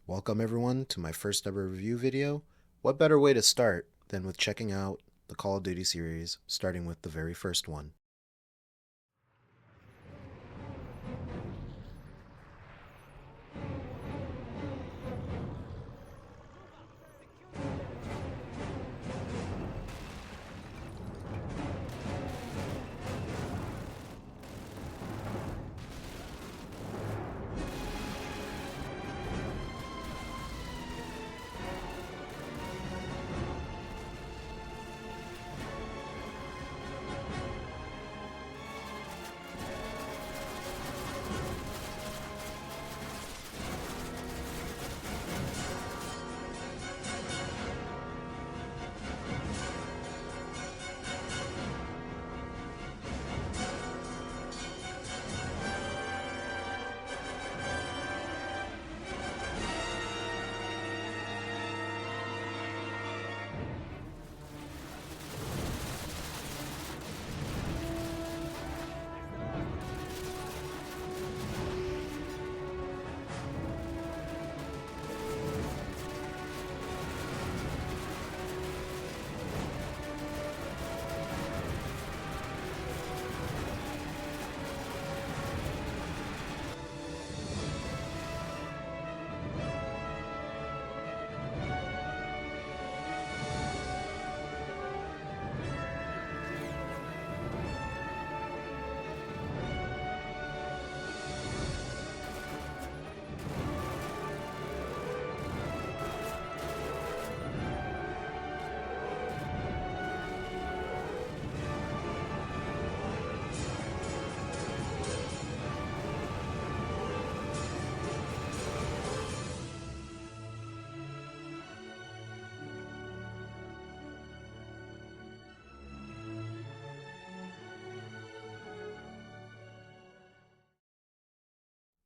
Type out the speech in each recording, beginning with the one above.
Welcome everyone to my first ever review video. What better way to start than with checking out the Call of Duty series, starting with the very first one.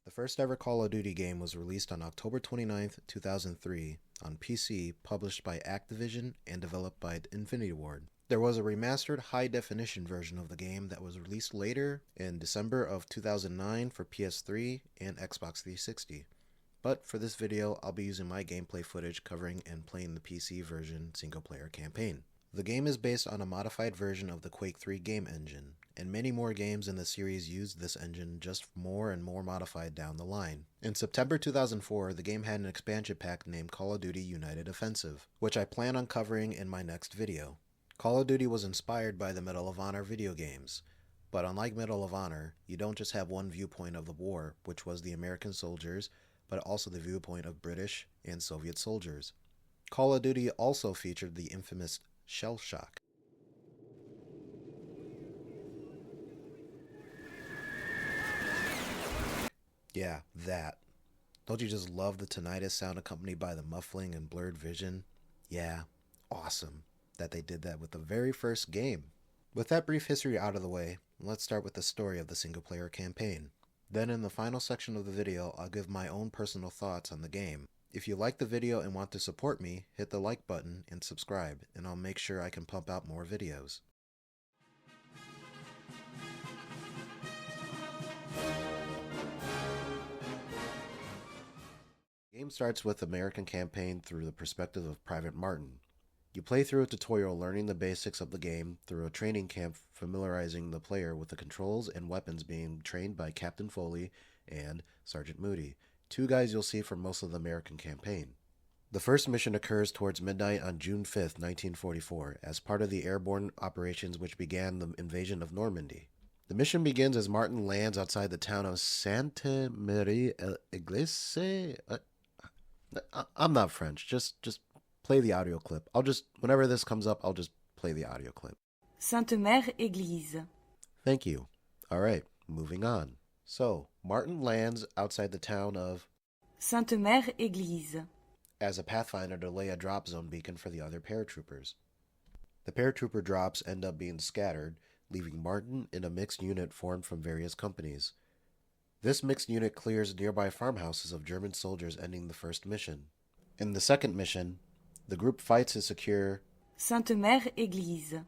The first ever Call of Duty game was released on October 29th, 2003 on PC, published by Activision and developed by Infinity Ward. There was a remastered high-definition version of the game that was released later in December of 2009 for PS3 and Xbox 360. But for this video, I'll be using my gameplay footage covering and playing the PC version single-player campaign. The game is based on a modified version of the Quake 3 game engine, and many more games in the series used this engine, just more and more modified down the line. In September 2004, the game had an expansion pack named Call of Duty United Offensive, which I plan on covering in my next video. Call of Duty was inspired by the Medal of Honor video games, but unlike Medal of Honor, you don't just have one viewpoint of the war, which was the American soldiers, but also the viewpoint of British and Soviet soldiers. Call of Duty also featured the infamous shell shock. Yeah, that. Don't you just love the tinnitus sound accompanied by the muffling and blurred vision? Yeah, awesome that they did that with the very first game. With that brief history out of the way, let's start with the story of the single-player campaign. Then in the final section of the video, I'll give my own personal thoughts on the game. If you like the video and want to support me, hit the like button and subscribe, and I'll make sure I can pump out more videos. The game starts with the American campaign through the perspective of Private Martin. You play through a tutorial learning the basics of the game through a training camp familiarizing the player with the controls and weapons being trained by Captain Foley and Sergeant Moody, two guys you'll see for most of the American campaign. The first mission occurs towards midnight on June 5th, 1944, as part of the airborne operations which began the invasion of Normandy. The mission begins as Martin lands outside the town of Santa Maria Iglesia. I'm not French. Just play the audio clip. Whenever this comes up, I'll just play the audio clip. Sainte-Mère Église. Thank you. All right, moving on. So, Martin lands outside the town of Sainte-Mère Église. as a pathfinder to lay a drop zone beacon for the other paratroopers. The paratrooper drops end up being scattered, leaving Martin in a mixed unit formed from various companies. This mixed unit clears nearby farmhouses of German soldiers, ending the first mission. In the second mission, the group fights to secure Sainte-Mère Église.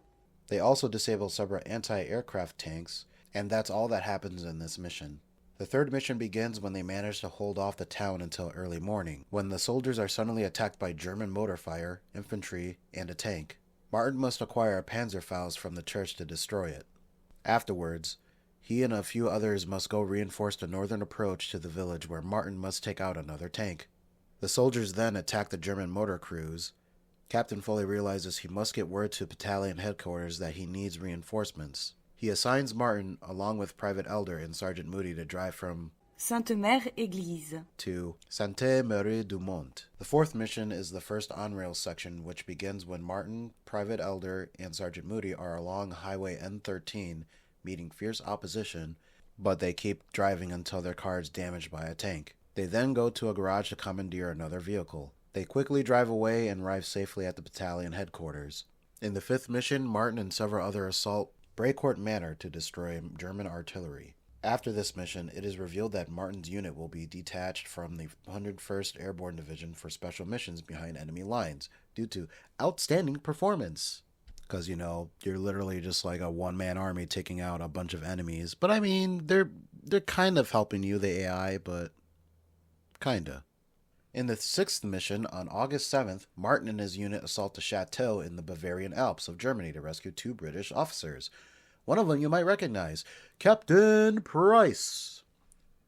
They also disable several anti-aircraft tanks, and that's all that happens in this mission. The third mission begins when they manage to hold off the town until early morning, when the soldiers are suddenly attacked by German mortar fire, infantry, and a tank. Martin must acquire a Panzerfaust from the church to destroy it. Afterwards, he and a few others must go reinforce the northern approach to the village where Martin must take out another tank. The soldiers then attack the German mortar crews. Captain Foley realizes he must get word to battalion headquarters that he needs reinforcements. He assigns Martin, along with Private Elder and Sergeant Moody, to drive from Sainte-Mère-Église to Sainte-Marie-du-Mont. The fourth mission is the first on-rail section, which begins when Martin, Private Elder, and Sergeant Moody are along Highway N13, meeting fierce opposition, but they keep driving until their car is damaged by a tank. They then go to a garage to commandeer another vehicle. They quickly drive away and arrive safely at the battalion headquarters. In the fifth mission, Martin and several others assault Brecourt Manor to destroy German artillery. After this mission, it is revealed that Martin's unit will be detached from the 101st Airborne Division for special missions behind enemy lines due to outstanding performance. Because, you're literally just like a one-man army taking out a bunch of enemies. But I mean, they're kind of helping you, the AI, but kinda. In the sixth mission, on August 7th, Martin and his unit assault the chateau in the Bavarian Alps of Germany to rescue 2 British officers. One of them you might recognize, Captain Price,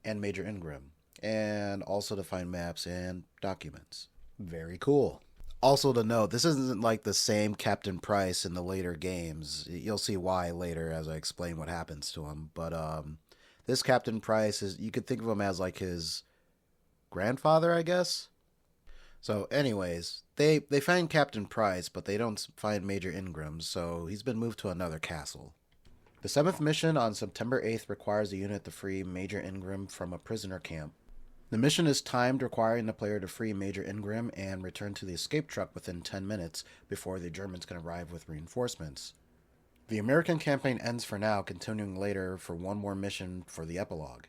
and Major Ingram, and also to find maps and documents. Very cool. Also to note, this isn't like the same Captain Price in the later games. You'll see why later as I explain what happens to him. But this Captain Price you could think of him as like his grandfather, I guess. So anyways, they find Captain Price, but they don't find Major Ingram, so he's been moved to another castle. The seventh mission on September 8th requires the unit to free Major Ingram from a prisoner camp. The mission is timed, requiring the player to free Major Ingram and return to the escape truck within 10 minutes before the Germans can arrive with reinforcements. The American campaign ends for now, continuing later for one more mission for the epilogue.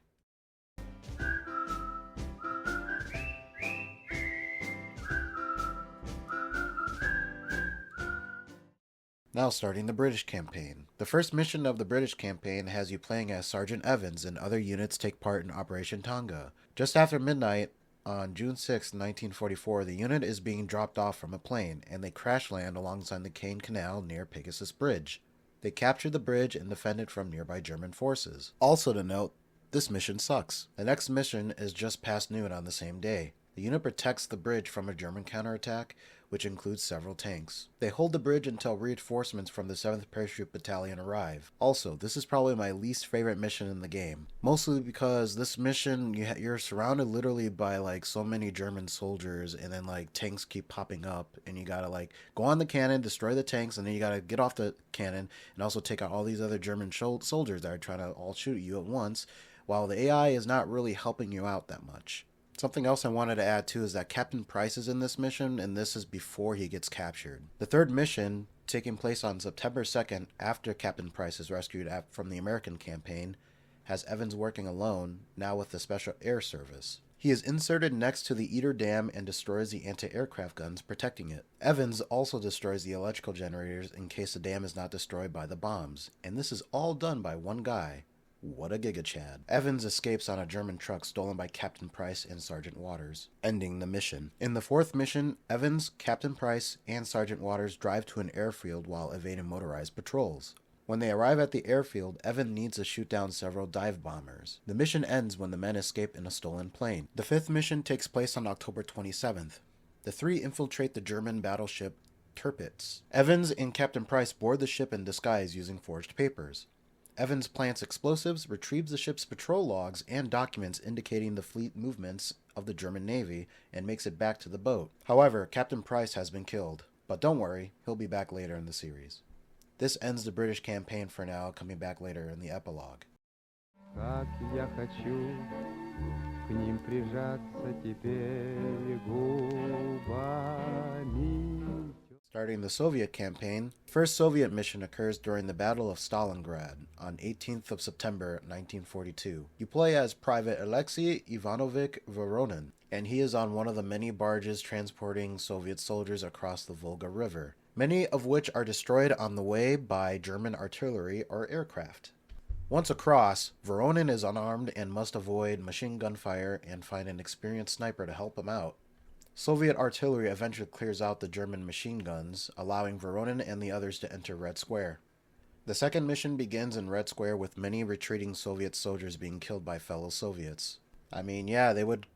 Now starting the British campaign. The first mission of the British campaign has you playing as Sergeant Evans, and other units take part in Operation Tonga. Just after midnight on June 6, 1944, the unit is being dropped off from a plane, and they crash land alongside the Caen Canal near Pegasus Bridge. They capture the bridge and defend it from nearby German forces. Also to note, this mission sucks. The next mission is just past noon on the same day. The unit protects the bridge from a German counterattack, which includes several tanks. They hold the bridge until reinforcements from the 7th Parachute Battalion arrive. Also, this is probably my least favorite mission in the game. Mostly because this mission, you're surrounded literally by like so many German soldiers, and then like tanks keep popping up, and you gotta like go on the cannon, destroy the tanks, and then you gotta get off the cannon and also take out all these other German soldiers that are trying to all shoot you at once, while the AI is not really helping you out that much. Something else I wanted to add too is that Captain Price is in this mission, and this is before he gets captured. The third mission, taking place on September 2nd after Captain Price is rescued from the American campaign, has Evans working alone, now with the Special Air Service. He is inserted next to the Eater Dam and destroys the anti-aircraft guns protecting it. Evans also destroys the electrical generators in case the dam is not destroyed by the bombs, and this is all done by one guy. What a Giga Chad. Evans escapes on a German truck stolen by Captain Price and Sergeant Waters, ending the mission. In the fourth mission, Evans, Captain Price, and Sergeant Waters drive to an airfield while evading motorized patrols. When they arrive at the airfield, Evans needs to shoot down several dive bombers. The mission ends when the men escape in a stolen plane. The fifth mission takes place on October 27th. The three infiltrate the German battleship Tirpitz. Evans and Captain Price board the ship in disguise using forged papers. Evans plants explosives, retrieves the ship's patrol logs and documents indicating the fleet movements of the German Navy, and makes it back to the boat. However, Captain Price has been killed. But don't worry, he'll be back later in the series. This ends the British campaign for now, coming back later in the epilogue. Как я хочу к ним прижаться теперь губами. Starting the Soviet campaign, the first Soviet mission occurs during the Battle of Stalingrad on 18th of September 1942. You play as Private Alexei Ivanovich Voronin, and he is on one of the many barges transporting Soviet soldiers across the Volga River, many of which are destroyed on the way by German artillery or aircraft. Once across, Voronin is unarmed and must avoid machine gun fire and find an experienced sniper to help him out. Soviet artillery eventually clears out the German machine guns, allowing Voronin and the others to enter Red Square. The second mission begins in Red Square with many retreating Soviet soldiers being killed by fellow Soviets. I mean, yeah, they would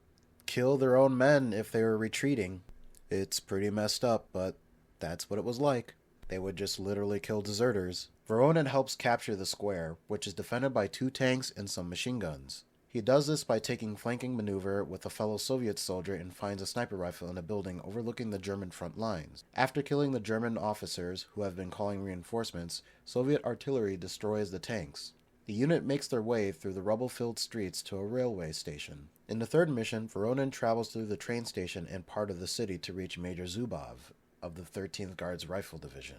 kill their own men if they were retreating. It's pretty messed up, but that's what it was like. They would just literally kill deserters. Voronin helps capture the square, which is defended by 2 tanks and some machine guns. He does this by taking flanking maneuver with a fellow Soviet soldier and finds a sniper rifle in a building overlooking the German front lines. After killing the German officers, who have been calling reinforcements, Soviet artillery destroys the tanks. The unit makes their way through the rubble-filled streets to a railway station. In the third mission, Voronin travels through the train station and part of the city to reach Major Zubov of the 13th Guards Rifle Division.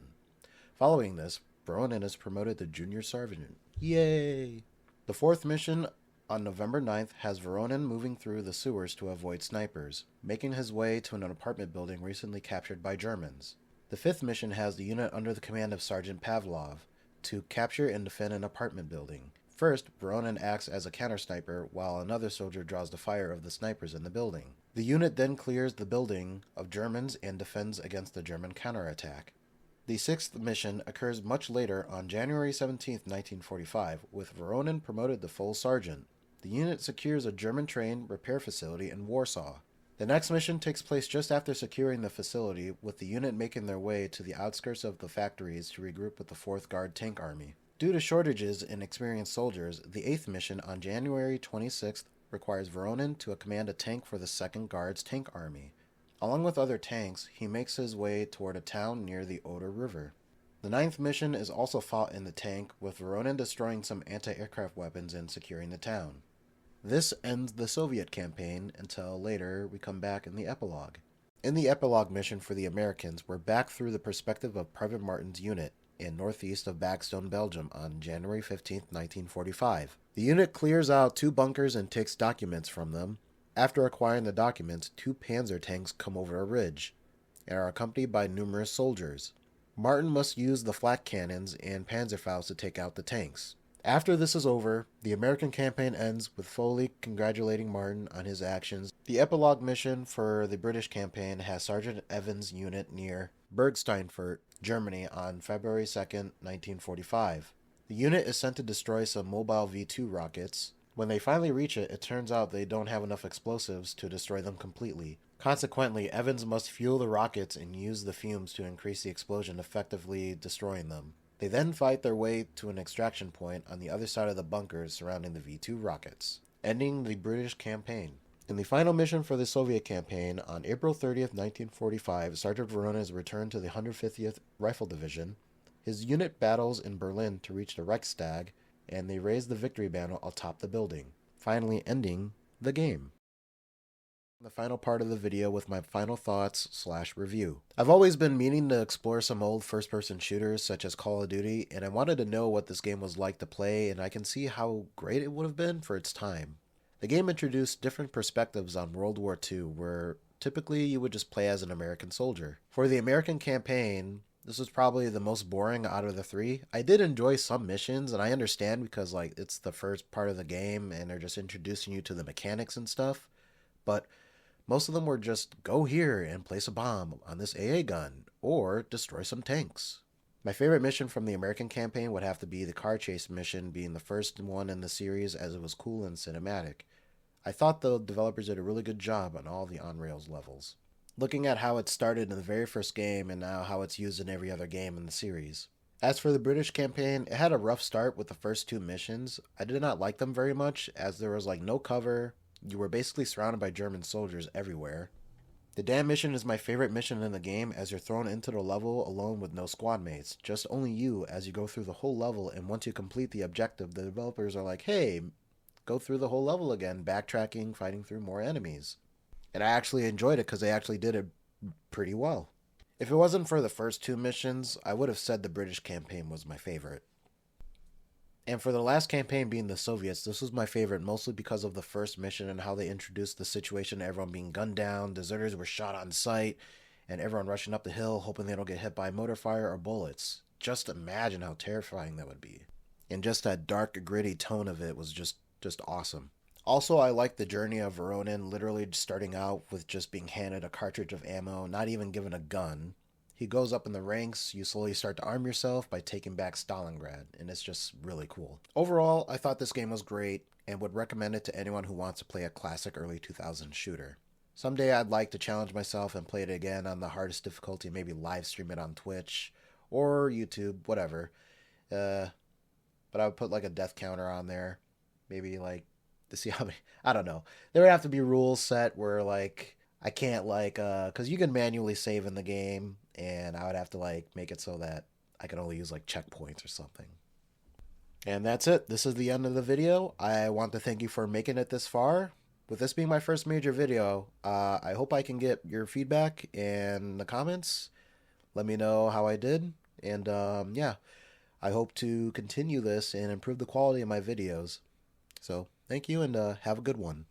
Following this, Voronin is promoted to Junior Sergeant. Yay! The fourth mission on November 9th has Voronin moving through the sewers to avoid snipers, making his way to an apartment building recently captured by Germans. The fifth mission has the unit under the command of Sergeant Pavlov to capture and defend an apartment building. First, Voronin acts as a counter-sniper while another soldier draws the fire of the snipers in the building. The unit then clears the building of Germans and defends against the German counterattack. The sixth mission occurs much later on January 17, 1945, with Voronin promoted to full sergeant. The unit secures a German train repair facility in Warsaw. The next mission takes place just after securing the facility, with the unit making their way to the outskirts of the factories to regroup with the 4th Guard Tank Army. Due to shortages in experienced soldiers, the 8th mission on January 26th requires Voronin to command a tank for the 2nd Guards Tank Army. Along with other tanks, he makes his way toward a town near the Oder River. The 9th mission is also fought in the tank, with Voronin destroying some anti-aircraft weapons and securing the town. This ends the Soviet campaign until later we come back in the epilogue. In the epilogue mission for the Americans, we're back through the perspective of Private Martin's unit in northeast of Backstone, Belgium on January 15, 1945. The unit clears out 2 bunkers and takes documents from them. After acquiring the documents, 2 Panzer tanks come over a ridge and are accompanied by numerous soldiers. Martin must use the flak cannons and Panzerfaust to take out the tanks. After this is over, the American campaign ends with Foley congratulating Martin on his actions. The epilogue mission for the British campaign has Sergeant Evans' unit near Bergsteinfurt, Germany on February 2, 1945. The unit is sent to destroy some mobile V-2 rockets. When they finally reach it, it turns out they don't have enough explosives to destroy them completely. Consequently, Evans must fuel the rockets and use the fumes to increase the explosion, effectively destroying them. They then fight their way to an extraction point on the other side of the bunkers surrounding the V-2 rockets, ending the British campaign. In the final mission for the Soviet campaign, on April 30th, 1945, Sergeant Voronin is returned to the 150th Rifle Division. His unit battles in Berlin to reach the Reichstag, and they raise the victory banner atop the building, finally ending the game. The final part of the video with my final thoughts / review. I've always been meaning to explore some old first-person shooters such as Call of Duty, and I wanted to know what this game was like to play, and I can see how great it would have been for its time. The game introduced different perspectives on World War II, where typically you would just play as an American soldier. For the American campaign, this was probably the most boring out of the 3. I did enjoy some missions, and I understand because it's the first part of the game, and they're just introducing you to the mechanics and stuff, but most of them were just go here and place a bomb on this AA gun, or destroy some tanks. My favorite mission from the American campaign would have to be the car chase mission, being the first one in the series as it was cool and cinematic. I thought the developers did a really good job on all the on-rails levels. Looking at how it started in the very first game and now how it's used in every other game in the series. As for the British campaign, it had a rough start with the first 2 missions. I did not like them very much, as there was no cover. You were basically surrounded by German soldiers everywhere. The dam mission is my favorite mission in the game, as you're thrown into the level alone with no squad mates, just only you as you go through the whole level, and once you complete the objective, the developers are like, hey, go through the whole level again, backtracking, fighting through more enemies. And I actually enjoyed it because they actually did it pretty well. If it wasn't for the first 2 missions, I would have said the British campaign was my favorite. And for the last campaign being the Soviets, this was my favorite mostly because of the first mission and how they introduced the situation of everyone being gunned down, deserters were shot on sight, and everyone rushing up the hill hoping they don't get hit by mortar fire or bullets. Just imagine how terrifying that would be. and just that dark, gritty tone of it was just awesome. Also, I like the journey of Voronin literally starting out with just being handed a cartridge of ammo, not even given a gun. He goes up in the ranks, you slowly start to arm yourself by taking back Stalingrad, and it's just really cool. Overall, I thought this game was great, and would recommend it to anyone who wants to play a classic early 2000s shooter. Someday I'd like to challenge myself and play it again on the hardest difficulty, maybe live stream it on Twitch, or YouTube, whatever. But I would put like a death counter on there, maybe like to see how many, I don't know. There would have to be rules set where like I can't like because you can manually save in the game, and I would have to like make it so that I could only use like checkpoints or something. And that's it. This is the end of the video. I want to thank you for making it this far. With this being my first major video, I hope I can get your feedback in the comments. Let me know how I did, and yeah, I hope to continue this and improve the quality of my videos. So thank you, and have a good one.